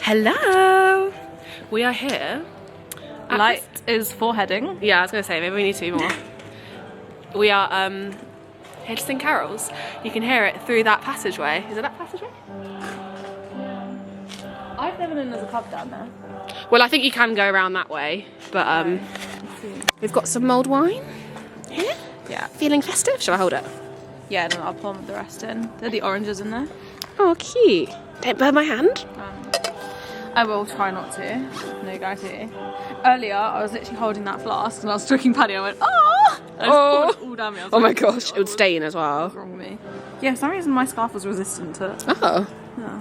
Hello! We are here. Light is foreheading. Yeah, I was going to say, maybe we need to be more. We are here to sing carols. You can hear it through that passageway. Is it that passageway? I've never known there's a pub down there. Well, I think you can go around that way, but we've got some mulled wine here. Yeah. Feeling festive? Shall I hold it? Yeah, no, I'll pour the rest in. There are the oranges in there. Oh, cute. Don't burn my hand. I will try not to. No guarantee. Earlier, I was literally holding that flask and I was drinking paddy. I went, oh! I just poured it all down me. I was Oh my like, gosh, it would stain as well. What's wrong with me? Yeah, for some reason my scarf was resistant to it. Oh. Yeah.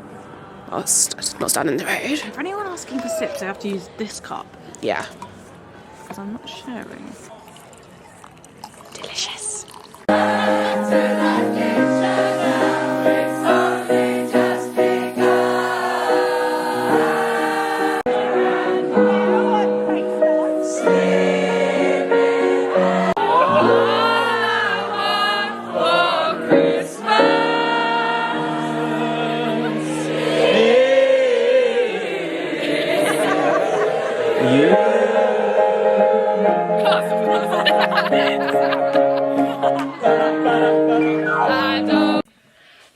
Oh, it's not standing in the road. For anyone asking for sips, they have to use this cup. Yeah. Because I'm not sharing. Delicious.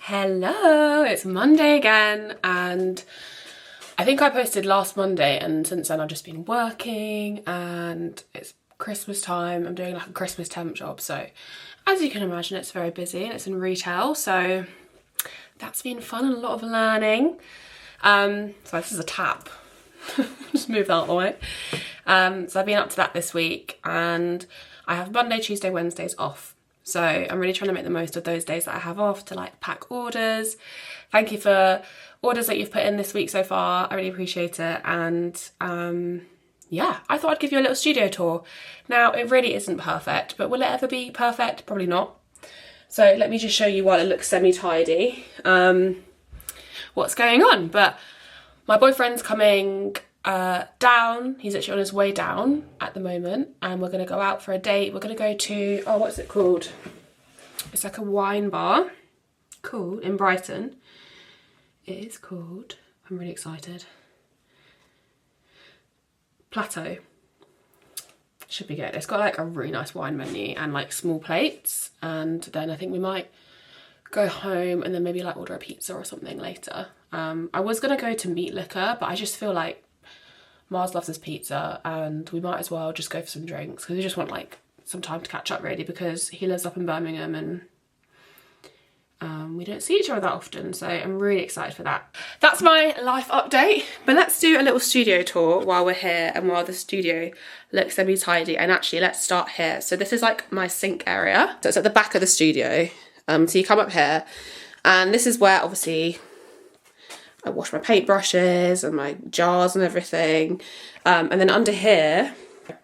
Hello, it's Monday again, and I think I posted last Monday, and since then I've just been working and it's Christmas time. I'm doing like a Christmas temp job, so as you can imagine it's very busy and it's in retail, so that's been fun and a lot of learning. So this is a tap. Just move that out of the way. So I've been up to that this week, and I have Monday, Tuesday, Wednesdays off. So I'm really trying to make the most of those days that I have off to like pack orders. Thank you for orders that you've put in this week so far. I really appreciate it. And yeah, I thought I'd give you a little studio tour. Now, it really isn't perfect, but will it ever be perfect? Probably not. So let me just show you while it looks semi-tidy what's going on. But my boyfriend's coming down. He's actually on his way down at the moment, and we're going to go out for a date. We're going to go to, oh, what's it called? It's like a wine bar. Cool, in Brighton. It is called, I'm really excited, Plateau. Should be good. It's got like a really nice wine menu and like small plates, and then I think we might go home and then maybe like order a pizza or something later. I was going to go to Meat Liquor, but I just feel like Mars loves his pizza and we might as well just go for some drinks, because we just want like some time to catch up really, because he lives up in Birmingham and we don't see each other that often, so I'm really excited for that. That's my life update, but let's do a little studio tour while we're here and while the studio looks semi-tidy. And actually, let's start here. So this is like my sink area. So it's at the back of the studio. So you come up here, and this is where obviously I wash my paintbrushes and my jars and everything. And then under here,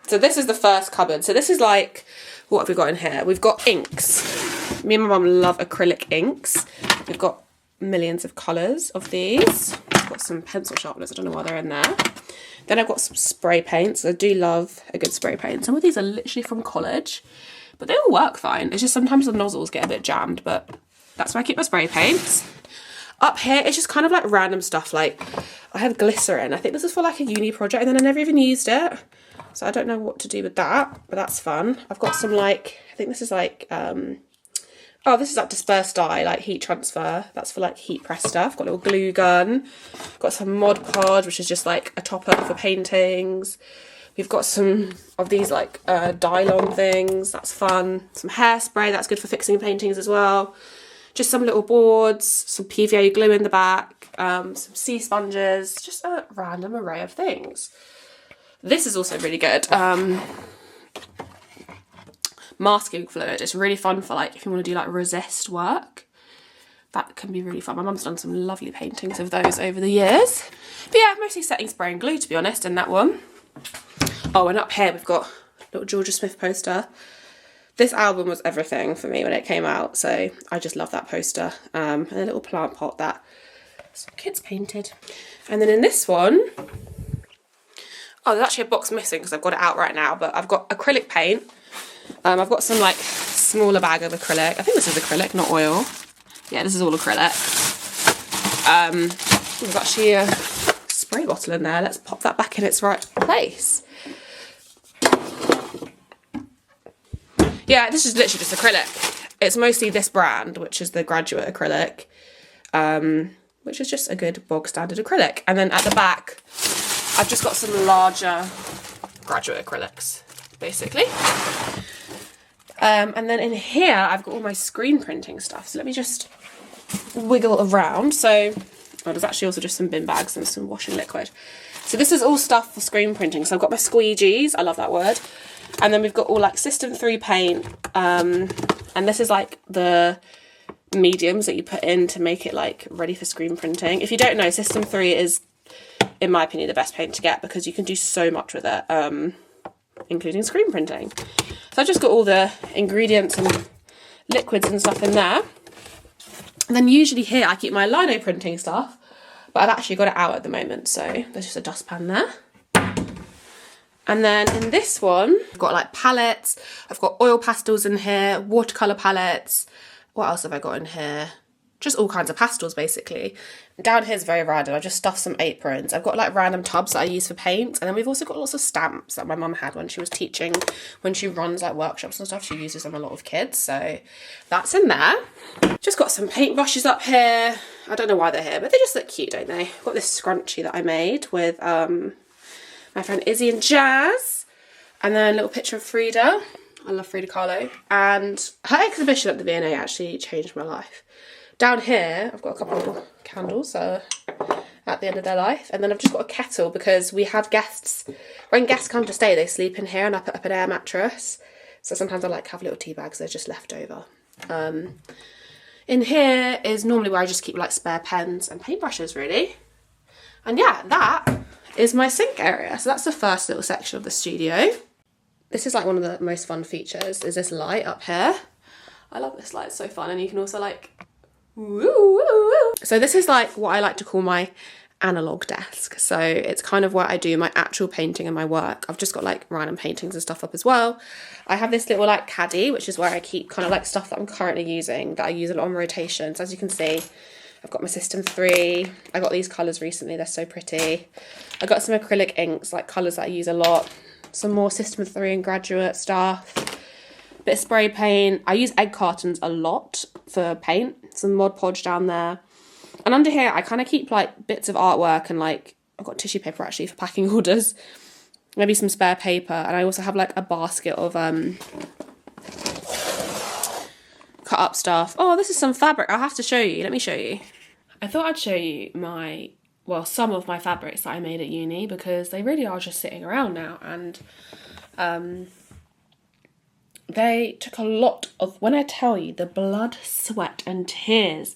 so this is the first cupboard. So this is like, what have we got in here? We've got inks. Me and my mum love acrylic inks. We've got millions of colours of these. I've got some pencil sharpeners. I don't know why they're in there. Then I've got some spray paints. I do love a good spray paint. Some of these are literally from college, but they all work fine. It's just sometimes the nozzles get a bit jammed, but that's where I keep my spray paints. Up here, it's just kind of like random stuff. Like, I have glycerin. I think this is for like a uni project, and then I never even used it. So I don't know what to do with that, but that's fun. I've got some like, I think this is like, oh, this is like dispersed dye, like heat transfer. That's for like heat press stuff. Got a little glue gun. Got some Mod Podge, which is just like a topper for paintings. We've got some of these like Dylon things. That's fun. Some hairspray. That's good for fixing paintings as well. Just some little boards, some PVA glue in the back, some sea sponges, just a random array of things. This is also really good. Masking fluid. It's really fun for like if you want to do like resist work. That can be really fun. My mum's done some lovely paintings of those over the years. But yeah, mostly setting spray and glue, to be honest, in that one. Oh, and up here we've got a little Georgia Smith poster. This album was everything for me when it came out, so I just love that poster. And a little plant pot that some kids painted. And then in this one, oh, there's actually a box missing because I've got it out right now, but I've got acrylic paint. I've got some like smaller bag of acrylic. I think this is acrylic, not oil. Yeah, this is all acrylic. We've got actually a spray bottle in there. Let's pop that back in its right place. Yeah, this is literally just acrylic. It's mostly this brand, which is the Graduate acrylic, which is just a good bog standard acrylic. And then at the back, I've just got some larger Graduate acrylics, basically. And then in here, I've got all my screen printing stuff. So let me just wiggle around. So, there's actually also just some bin bags and some washing liquid. So this is all stuff for screen printing. So I've got my squeegees. I love that word. And then we've got all like System 3 paint. And this is like the mediums that you put in to make it like ready for screen printing. If you don't know, System 3 is, in my opinion, the best paint to get because you can do so much with it, including screen printing. So I've just got all the ingredients and liquids and stuff in there. And then usually here I keep my lino printing stuff, but I've actually got it out at the moment. So there's just a dustpan there. And then in this one, I've got like palettes. I've got oil pastels in here, watercolour palettes. What else have I got in here? Just all kinds of pastels, basically. Down here is very random. I've just stuffed some aprons. I've got like random tubs that I use for paint. And then we've also got lots of stamps that my mum had when she was teaching. When she runs like workshops and stuff, she uses them a lot with kids. So that's in there. Just got some paintbrushes up here. I don't know why they're here, but they just look cute, don't they? Got this scrunchie that I made with my friend Izzy and Jazz. And then a little picture of Frida. I love Frida Kahlo. And her exhibition at the V&A actually changed my life. Down here, I've got a couple of candles at the end of their life. And then I've just got a kettle because we have guests. When guests come to stay, they sleep in here and I put up an air mattress. So sometimes I like have little tea bags. They're just left over. In here is normally where I just keep like spare pens and paintbrushes, really. And yeah, that is my sink area. So that's the first little section of the studio. This is like one of the most fun features, is this light up here. I love this light, it's so fun. And you can also like, woo, woo, woo. So this is like what I like to call my analog desk. So it's kind of where I do my actual painting and my work. I've just got like random paintings and stuff up as well. I have this little like caddy, which is where I keep kind of like stuff that I'm currently using, that I use a lot on rotations. As you can see, I've got my System 3. I got these colours recently, they're so pretty. I got some acrylic inks, like colours that I use a lot. Some more System 3 and Graduate stuff. Bit of spray paint. I use egg cartons a lot for paint. Some Mod Podge down there. And under here, I kind of keep like bits of artwork and like, I've got tissue paper actually for packing orders. Maybe some spare paper. And I also have like a basket of cut up stuff. Oh, this is some fabric. I'll have to show you. Let me show you. I thought I'd show you some of my fabrics that I made at uni because they really are just sitting around now. And they took a lot of, when I tell you the blood, sweat and tears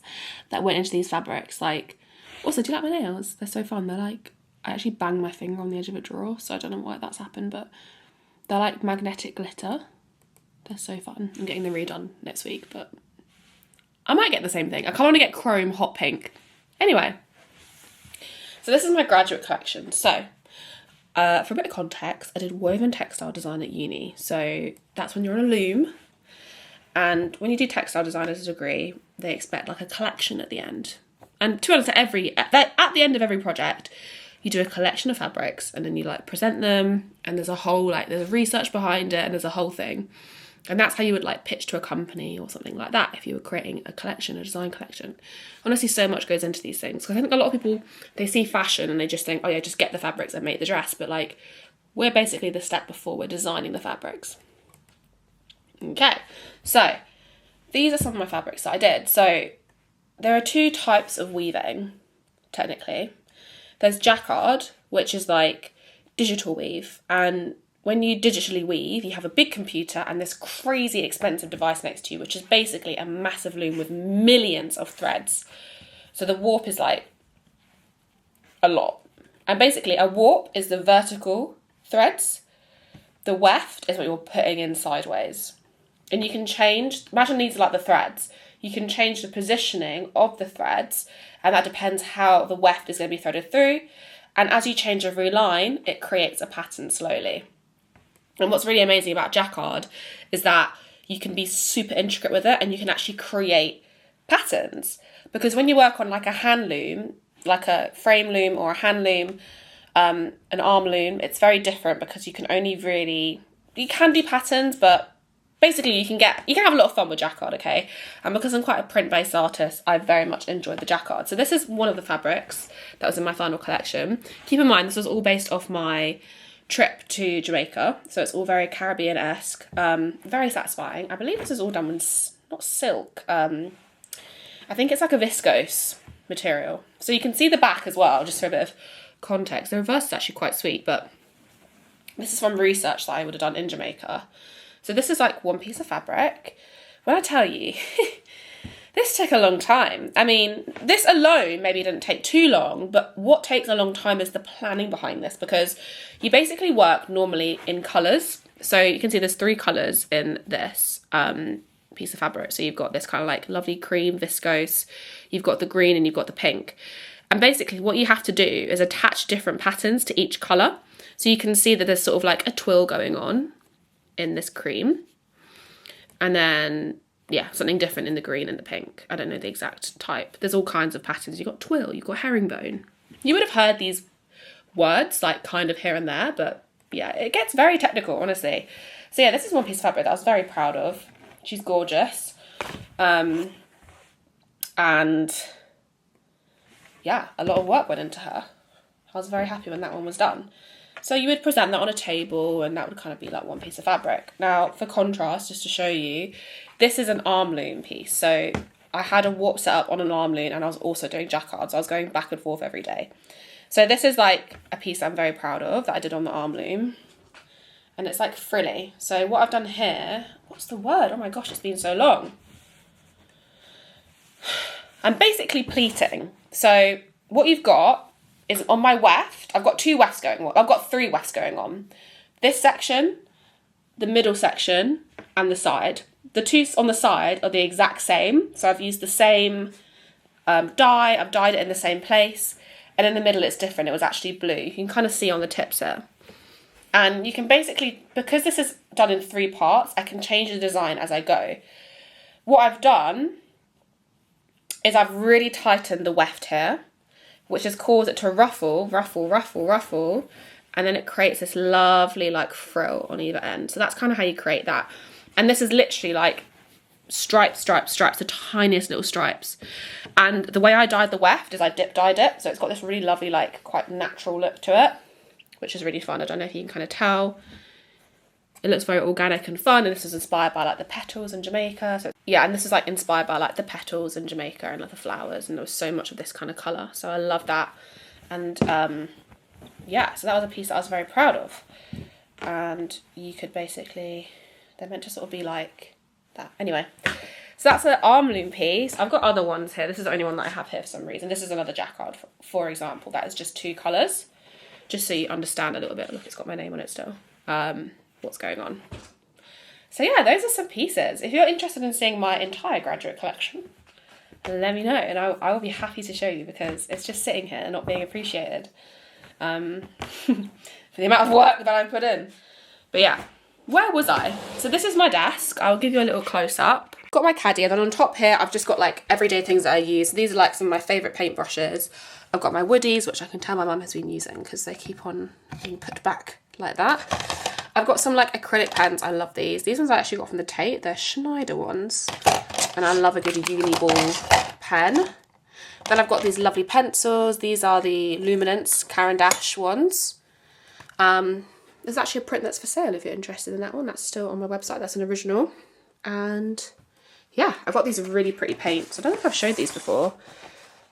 that went into these fabrics, like, also, do you like my nails? They're so fun. They're like, I actually banged my finger on the edge of a drawer, so I don't know why that's happened, but they're like magnetic glitter. They're so fun. I'm getting them redone next week, but I might get the same thing. I kind of want to get chrome hot pink. Anyway, so this is my graduate collection. So for a bit of context, I did woven textile design at uni. So that's when you're on a loom. And when you do textile design as a degree, they expect like a collection at the end. And to be honest, at the end of every project, you do a collection of fabrics and then you like present them. And there's a whole, like, there's research behind it and there's a whole thing. And that's how you would like pitch to a company or something like that if you were creating a collection, a design collection. Honestly, so much goes into these things. Because I think a lot of people, they see fashion and they just think, oh yeah, just get the fabrics and make the dress. But like, we're basically the step before we're designing the fabrics. Okay, so these are some of my fabrics that I did. So there are two types of weaving, technically. There's jacquard, which is like digital weave, and when you digitally weave, you have a big computer and this crazy expensive device next to you, which is basically a massive loom with millions of threads. So the warp is like a lot. And basically a warp is the vertical threads. The weft is what you're putting in sideways. And you can change, imagine these are like the threads. You can change the positioning of the threads, and that depends how the weft is going to be threaded through. And as you change every line, it creates a pattern slowly. And what's really amazing about jacquard is that you can be super intricate with it and you can actually create patterns. Because when you work on like a hand loom, like a frame loom or a hand loom, an arm loom. It's very different because you can only really, you can do patterns, but basically you can have a lot of fun with jacquard, okay? And because I'm quite a print-based artist, I very much enjoyed the jacquard. So this is one of the fabrics that was in my final collection. Keep in mind, this was all based off my trip to Jamaica, so it's all very Caribbean-esque, very satisfying. I believe this is all done with, not silk, I think it's like a viscose material. So you can see the back as well, just for a bit of context. The reverse is actually quite sweet, but this is from research that I would have done in Jamaica. So this is like one piece of fabric. When I tell you, this took a long time. I mean, this alone maybe didn't take too long, but what takes a long time is the planning behind this, because you basically work normally in colours. So you can see there's 3 colours in this piece of fabric. So you've got this kind of like lovely cream viscose, you've got the green, and you've got the pink. And basically what you have to do is attach different patterns to each colour. So you can see that there's sort of like a twill going on in this cream. And then, yeah, something different in the green and the pink. I don't know the exact type. There's all kinds of patterns. You've got twill, you've got herringbone. You would have heard these words like kind of here and there, but yeah, it gets very technical, honestly. So yeah, this is one piece of fabric that I was very proud of. She's gorgeous. And yeah, a lot of work went into her. I was very happy when that one was done. So you would present that on a table, and that would kind of be like one piece of fabric. Now, for contrast, just to show you, this is an arm loom piece. So I had a warp set up on an arm loom, and I was also doing jacquards. So I was going back and forth every day. So this is like a piece I'm very proud of that I did on the arm loom. And it's like frilly. So what I've done here, what's the word? Oh my gosh, it's been so long. I'm basically pleating. So what you've got is on my weft, I've got 2 wefts going on. I've got 3 wefts going on. This section, the middle section, and the side. The 2 on the side are the exact same. So I've used the same dye, I've dyed it in the same place. And in the middle it's different, it was actually blue. You can kind of see on the tips here. And you can basically, because this is done in 3 parts, I can change the design as I go. What I've done is I've really tightened the weft here, which has caused it to ruffle, and then it creates this lovely like frill on either end. So that's kind of how you create that. And this is literally like stripes, the tiniest little stripes. And the way I dyed the weft is I dip dyed it, so it's got this really lovely like quite natural look to it, which is really fun. I don't know if you can kind of tell. It looks very organic and fun, and this is inspired by like the petals in Jamaica. So yeah, and this is like inspired by like the petals in Jamaica and like the flowers, and there was so much of this kind of colour. So I love that. And yeah, so that was a piece that I was very proud of. And you could basically, they're meant to sort of be like that. Anyway, so that's an arm loom piece. I've got other ones here. This is the only one that I have here for some reason. This is another jacquard, for example. That is just 2 colours. Just so you understand a little bit. Look, it's got my name on it still. What's going on. So yeah, those are some pieces. If you're interested in seeing my entire graduate collection, let me know, and I will be happy to show you, because it's just sitting here and not being appreciated for the amount of work that I put in. But yeah, where was I? So this is my desk. I'll give you a little close-up. Got my caddy, and then on top here I've just got like everyday things that I use. These are like some of my favourite paintbrushes. I've got my woodies, which I can tell my mum has been using because they keep on being put back like that. I've got some like acrylic pens. I love these. These ones I actually got from the Tate. They're Schneider ones. And I love a good uni ball pen. Then I've got these lovely pencils. These are the Luminance Caran d'Ache ones. There's actually a print that's for sale if you're interested in that one. That's still on my website. That's an original. And yeah, I've got these really pretty paints. I don't know if I've showed these before.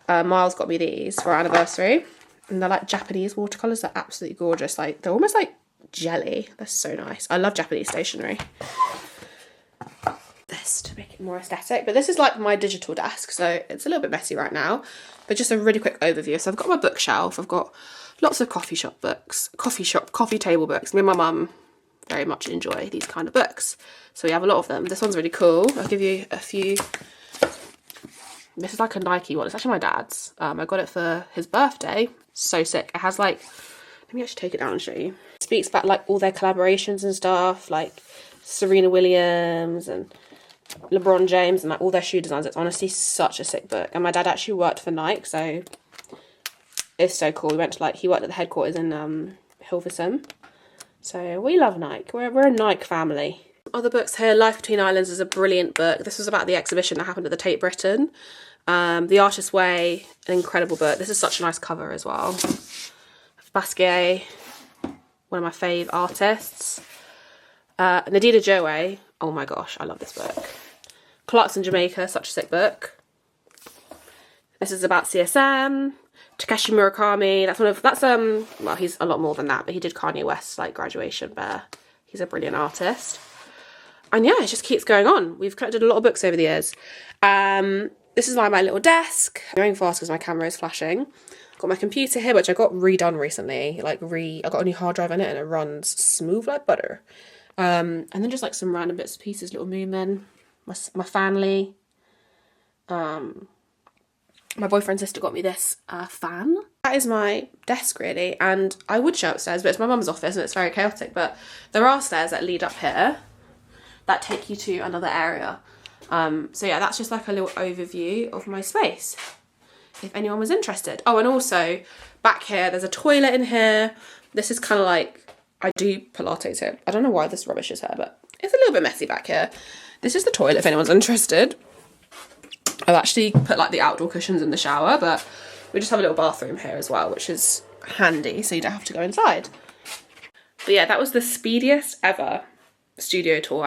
Miles got me these for our anniversary. And they're like Japanese watercolours. They're absolutely gorgeous. Like, they're almost like jelly. They're so nice. I love Japanese stationery. This to make it more aesthetic. But this is like my digital desk, so it's a little bit messy right now. But just a really quick overview. So I've got my bookshelf. I've got lots of coffee table books. Me and my mum very much enjoy these kind of books. So we have a lot of them. This one's really cool. I'll give you a few. This is like a Nike one. It's actually my dad's. I got it for his birthday. So sick. It has like, let me actually take it down and show you. It speaks about like all their collaborations and stuff, like Serena Williams and LeBron James and like all their shoe designs. It's honestly such a sick book. And my dad actually worked for Nike, so is so cool. We went to he worked at the headquarters in Hilversum. So we love Nike. We're a Nike family. Other books here. Life Between Islands is a brilliant book. This was about the exhibition that happened at the Tate Britain. The Artist's Way, an incredible book. This is such a nice cover as well. Basquiat, one of my fave artists. Nadine Joe, oh my gosh, I love this book. Clarkson Jamaica, such a sick book. This is about CSM. Takeshi Murakami, well, he's a lot more than that, but he did Kanye West's graduation bear. He's a brilliant artist. And yeah, it just keeps going on. We've collected a lot of books over the years. This is my little desk. I'm going fast because my camera is flashing. Got my computer here, which I got redone recently. I got a new hard drive in it and it runs smooth like butter. And then just some random bits and pieces, little movement. My family. My boyfriend's sister got me this fan. That is my desk really, and I would show upstairs, but it's my mum's office and it's very chaotic, but there are stairs that lead up here that take you to another area. So yeah, that's just a little overview of my space, if anyone was interested. Oh, and also back here, there's a toilet in here. This is kind of I do Pilates here. I don't know why this rubbish is here, but it's a little bit messy back here. This is the toilet if anyone's interested. I've actually put the outdoor cushions in the shower, but we just have a little bathroom here as well, which is handy, so you don't have to go inside. But yeah, that was the speediest ever studio tour.